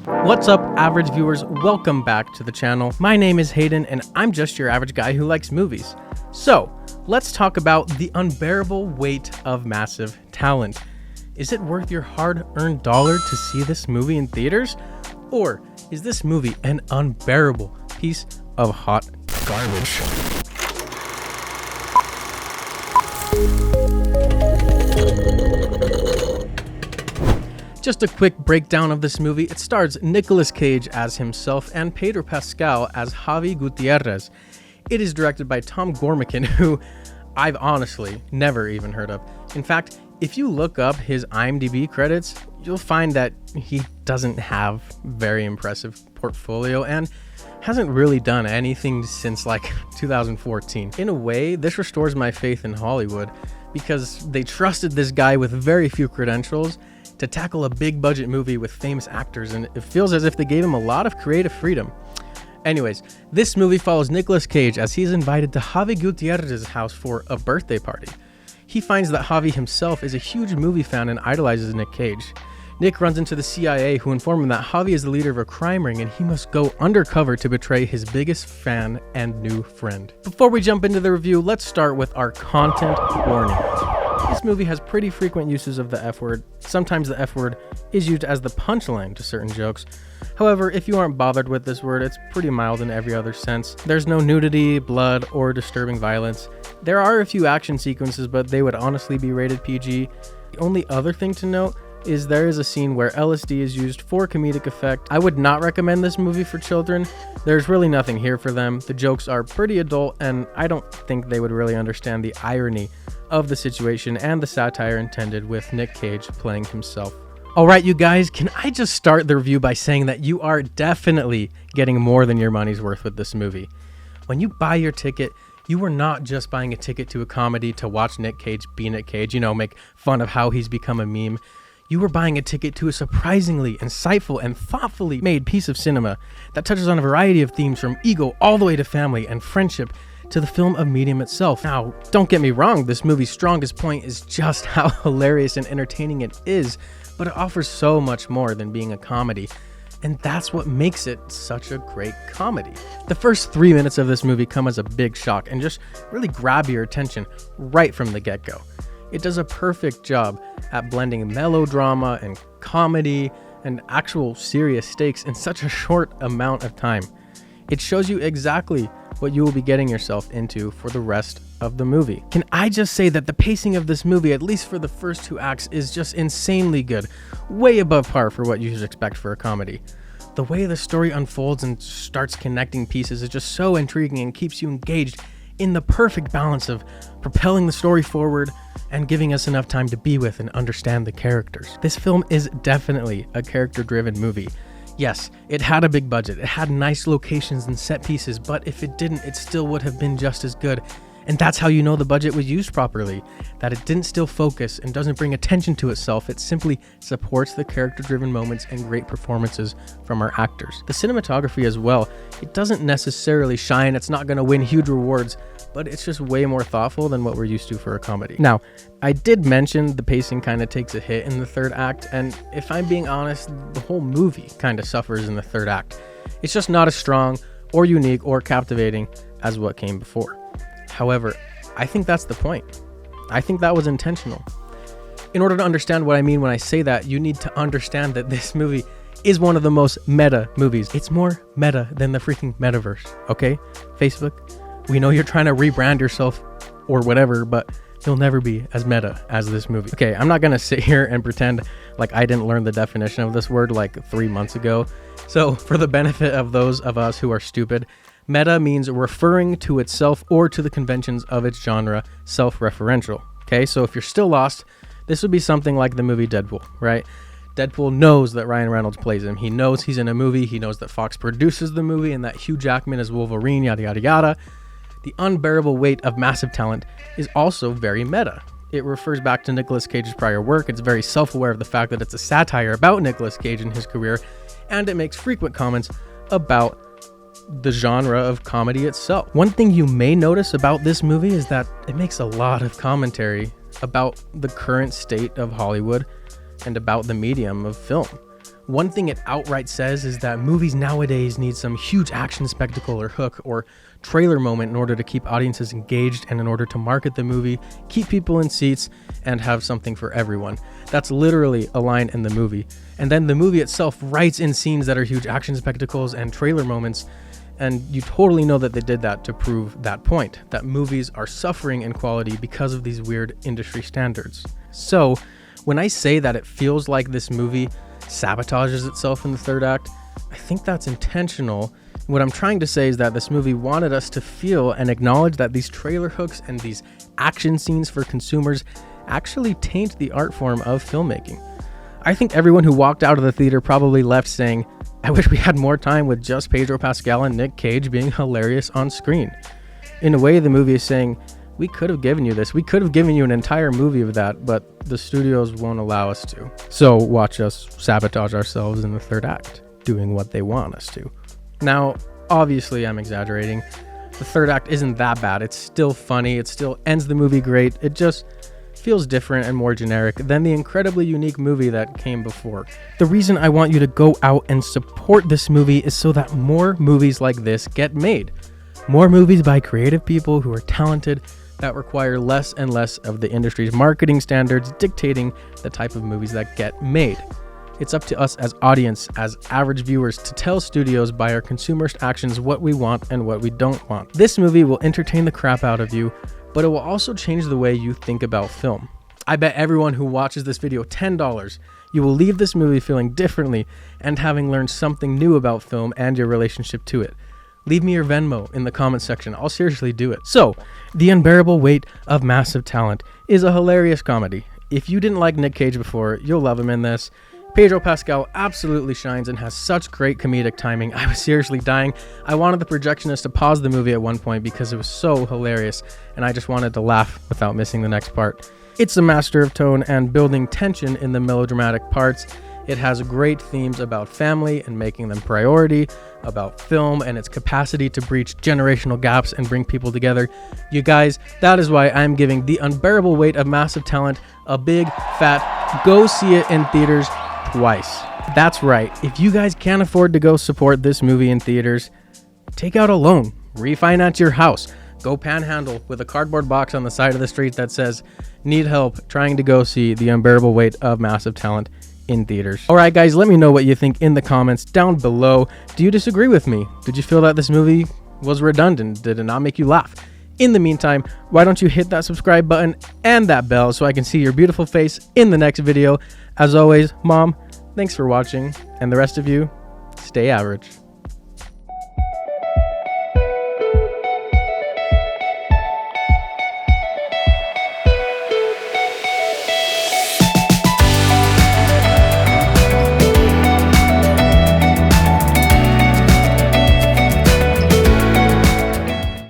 What's up, average viewers? Welcome back to the channel. My name is Hayden, and I'm just your average guy who likes movies. So, let's talk about the unbearable weight of massive talent. Is it worth your hard-earned dollar to see this movie in theaters? Or is this movie an unbearable piece of hot garbage? Just a quick breakdown of this movie. It stars Nicolas Cage as himself and Pedro Pascal as Javi Gutierrez. It is directed by Tom Gormican, who I've honestly never even heard of. In fact, if you look up his IMDb credits, you'll find that he doesn't have very impressive portfolio and hasn't really done anything since like 2014. In a way, this restores my faith in Hollywood because they trusted this guy with very few credentials to tackle a big budget movie with famous actors, and it feels as if they gave him a lot of creative freedom. Anyways, this movie follows Nicolas Cage as he's invited to Javi Gutierrez's house for a birthday party. He finds that Javi himself is a huge movie fan and idolizes Nick Cage. Nick runs into the CIA, who inform him that Javi is the leader of a crime ring and he must go undercover to betray his biggest fan and new friend. Before we jump into the review, let's start with our content warning. This movie has pretty frequent uses of the F word. Sometimes the F word is used as the punchline to certain jokes. However, if you aren't bothered with this word, it's pretty mild in every other sense. There's no nudity, blood, or disturbing violence. There are a few action sequences, but they would honestly be rated PG. The only other thing to note is there is a scene where LSD is used for comedic effect. I would not recommend this movie for children. There's really nothing here for them. The jokes are pretty adult, and I don't think they would really understand the irony of the situation and the satire intended with Nick Cage playing himself. Alright, you guys, can I just start the review by saying that you are definitely getting more than your money's worth with this movie. When you buy your ticket, you are not just buying a ticket to a comedy to watch Nick Cage be Nick Cage, make fun of how he's become a meme. You are buying a ticket to a surprisingly insightful and thoughtfully made piece of cinema that touches on a variety of themes from ego all the way to family and friendship to the film of medium itself. Now, don't get me wrong, this movie's strongest point is just how hilarious and entertaining it is, but it offers so much more than being a comedy, and that's what makes it such a great comedy. The first 3 minutes of this movie come as a big shock and just really grab your attention right from the get-go. It does a perfect job at blending melodrama and comedy and actual serious stakes in such a short amount of time. It shows you exactly what you will be getting yourself into for the rest of the movie. Can I just say that the pacing of this movie, at least for the first 2 acts, is just insanely good, way above par for what you should expect for a comedy. The way the story unfolds and starts connecting pieces is just so intriguing and keeps you engaged in the perfect balance of propelling the story forward and giving us enough time to be with and understand the characters. This film is definitely a character-driven movie. Yes, it had a big budget, it had nice locations and set pieces, but if it didn't, it still would have been just as good. And that's how you know the budget was used properly, that it didn't still focus and doesn't bring attention to itself. It simply supports the character-driven moments and great performances from our actors. The cinematography as well, it doesn't necessarily shine, it's not going to win huge rewards, but it's just way more thoughtful than what we're used to for a comedy. Now, I did mention the pacing kind of takes a hit in the third act, and if I'm being honest, the whole movie kind of suffers in the third act. It's just not as strong or unique or captivating as what came before. However, I think that's the point. I think that was intentional. In order to understand what I mean when I say that, you need to understand that this movie is one of the most meta movies. It's more meta than the freaking metaverse, okay? Facebook, we know you're trying to rebrand yourself or whatever, but you'll never be as meta as this movie. Okay, I'm not gonna sit here and pretend like I didn't learn the definition of this word like 3 months ago. So for the benefit of those of us who are stupid, meta means referring to itself or to the conventions of its genre, self-referential. Okay, so if you're still lost, this would be something like the movie Deadpool, right? Deadpool knows that Ryan Reynolds plays him. He knows he's in a movie. He knows that Fox produces the movie and that Hugh Jackman is Wolverine, yada, yada, yada. The unbearable weight of massive talent is also very meta. It refers back to Nicolas Cage's prior work. It's very self-aware of the fact that it's a satire about Nicolas Cage and his career, and it makes frequent comments about the genre of comedy itself. One thing you may notice about this movie is that it makes a lot of commentary about the current state of Hollywood and about the medium of film. One thing it outright says is that movies nowadays need some huge action spectacle or hook or trailer moment in order to keep audiences engaged and in order to market the movie, keep people in seats, and have something for everyone. That's literally a line in the movie. And then the movie itself writes in scenes that are huge action spectacles and trailer moments, and you totally know that they did that to prove that point, that movies are suffering in quality because of these weird industry standards. So, when I say that it feels like this movie sabotages itself in the third act, I think that's intentional. What I'm trying to say is that this movie wanted us to feel and acknowledge that these trailer hooks and these action scenes for consumers actually taint the art form of filmmaking. I think everyone who walked out of the theater probably left saying, I wish we had more time with just Pedro Pascal and Nick Cage being hilarious on screen. In a way, the movie is saying, we could have given you this. We could have given you an entire movie of that, but the studios won't allow us to. So watch us sabotage ourselves in the third act, doing what they want us to. Now, obviously I'm exaggerating. The third act isn't that bad. It's still funny. It still ends the movie great. It just feels different and more generic than the incredibly unique movie that came before. The reason I want you to go out and support this movie is so that more movies like this get made. More movies by creative people who are talented, that require less and less of the industry's marketing standards dictating the type of movies that get made. It's up to us as audience, as average viewers, to tell studios by our consumerist actions what we want and what we don't want. This movie will entertain the crap out of you, but it will also change the way you think about film. I bet everyone who watches this video $10, you will leave this movie feeling differently and having learned something new about film and your relationship to it. Leave me your Venmo in the comment section. I'll seriously do it. So, The Unbearable Weight of Massive Talent is a hilarious comedy. If you didn't like Nick Cage before, you'll love him in this. Pedro Pascal absolutely shines and has such great comedic timing. I was seriously dying. I wanted the projectionist to pause the movie at one point because it was so hilarious, and I just wanted to laugh without missing the next part. It's a master of tone and building tension in the melodramatic parts. It has great themes about family and making them priority, about film and its capacity to breach generational gaps and bring people together. You guys, that is why I'm giving The Unbearable Weight of Massive Talent a big, fat, go see it in theaters twice. That's right. If you guys can't afford to go support this movie in theaters, take out a loan, refinance your house, go panhandle with a cardboard box on the side of the street that says, need help trying to go see The Unbearable Weight of Massive Talent in theaters. Alright guys, let me know what you think in the comments down below. Do you disagree with me? Did you feel that this movie was redundant? Did it not make you laugh? In the meantime, why don't you hit that subscribe button and that bell so I can see your beautiful face in the next video. As always, Mom, thanks for watching, and the rest of you, stay average.